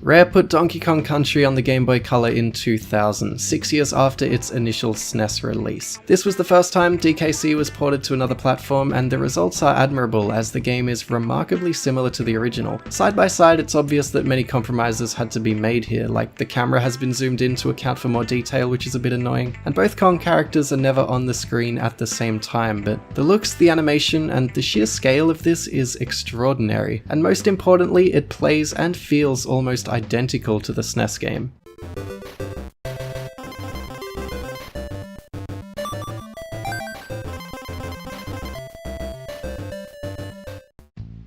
Rare put Donkey Kong Country on the Game Boy Color in 2000, 6 years after its initial SNES release. This was the first time DKC was ported to another platform, and the results are admirable as the game is remarkably similar to the original. Side by side, it's obvious that many compromises had to be made here, like the camera has been zoomed in to account for more detail, which is a bit annoying, and both Kong characters are never on the screen at the same time, but the looks, the animation, and the sheer scale of this is extraordinary, and most importantly, it plays and feels almost identical to the SNES game.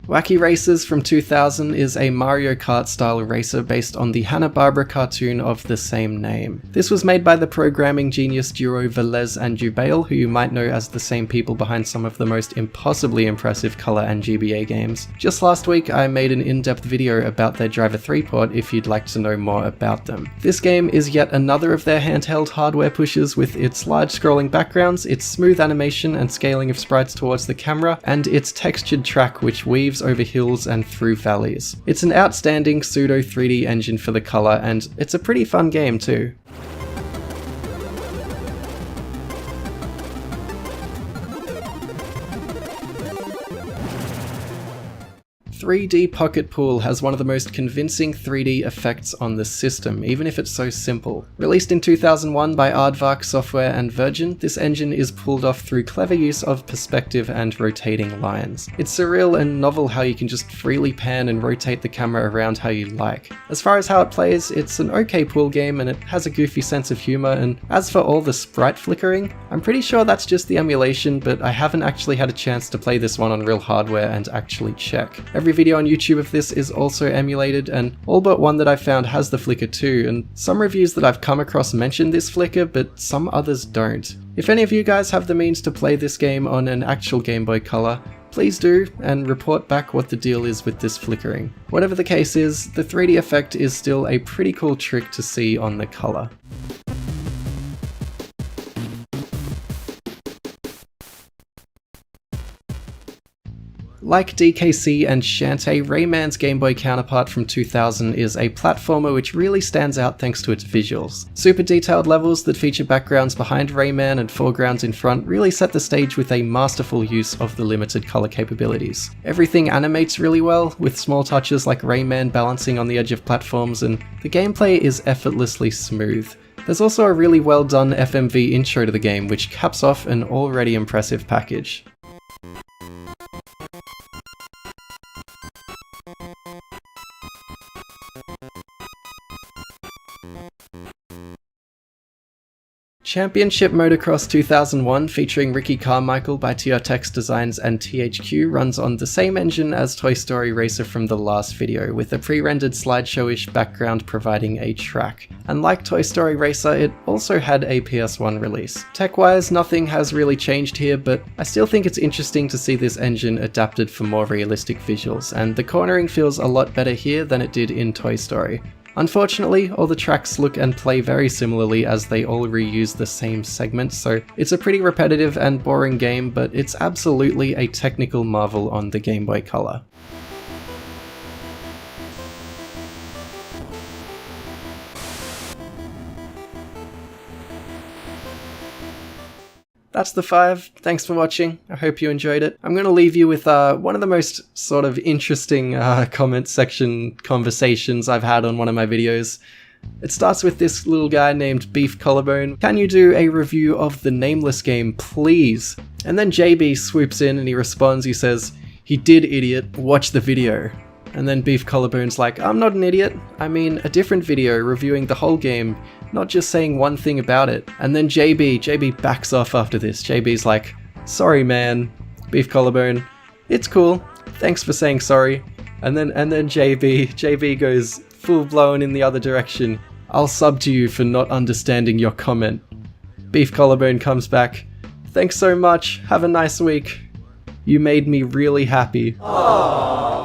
Wacky Racers from 2000 is a Mario Kart style racer based on the Hanna-Barbera cartoon of the same name. This was made by the programming genius duo Velez and Jubail, who you might know as the same people behind some of the most impossibly impressive Color and GBA games. Just last week I made an in-depth video about their Driver 3 port if you'd like to know more about them. This game is yet another of their handheld hardware pushes with its large scrolling backgrounds, its smooth animation and scaling of sprites towards the camera, and its textured track which weaves over hills and through valleys. It's an outstanding pseudo 3D engine for the Color, and it's a pretty fun game too. 3D Pocket Pool has one of the most convincing 3D effects on the system, even if it's so simple. Released in 2001 by Aardvark Software and Virgin, this engine is pulled off through clever use of perspective and rotating lines. It's surreal and novel how you can just freely pan and rotate the camera around how you like. As far as how it plays, it's an okay pool game and it has a goofy sense of humor, and as for all the sprite flickering, I'm pretty sure that's just the emulation, but I haven't actually had a chance to play this one on real hardware and actually check. Every video on YouTube of this is also emulated, and all but one that I've found has the flicker too, and some reviews that I've come across mention this flicker, but some others don't. If any of you guys have the means to play this game on an actual Game Boy Color, please do, and report back what the deal is with this flickering. Whatever the case is, the 3D effect is still a pretty cool trick to see on the Color. Like DKC and Shantae, Raymond's Game Boy counterpart from 2000 is a platformer which really stands out thanks to its visuals. Super detailed levels that feature backgrounds behind Rayman and foregrounds in front really set the stage with a masterful use of the limited color capabilities. Everything animates really well, with small touches like Rayman balancing on the edge of platforms, and the gameplay is effortlessly smooth. There's also a really well done FMV intro to the game which caps off an already impressive package. Championship Motocross 2001, featuring Ricky Carmichael by TRTX Designs and THQ, runs on the same engine as Toy Story Racer from the last video, with a pre-rendered slideshow-ish background providing a track. And like Toy Story Racer, it also had a PS1 release. Tech-wise, nothing has really changed here, but I still think it's interesting to see this engine adapted for more realistic visuals, and the cornering feels a lot better here than it did in Toy Story. Unfortunately, all the tracks look and play very similarly as they all reuse the same segments, so it's a pretty repetitive and boring game, but it's absolutely a technical marvel on the Game Boy Color. That's the 5. Thanks for watching. I hope you enjoyed it. I'm going to leave you with one of the most sort of interesting comment section conversations I've had on one of my videos. It starts with this little guy named Beef Collarbone. Can you do a review of the Nameless game, please? And then JB swoops in and he responds, he says, "He did, idiot. Watch the video." And then Beef Collarbone's like, "I'm not an idiot. I mean a different video reviewing the whole game, not just saying one thing about it." And then JB backs off after this. JB's like, "Sorry man." Beef Collarbone, "It's cool. Thanks for saying sorry." And then JB goes full blown in the other direction. "I'll sub to you for not understanding your comment." Beef Collarbone comes back, "Thanks so much. Have a nice week. You made me really happy." Aww.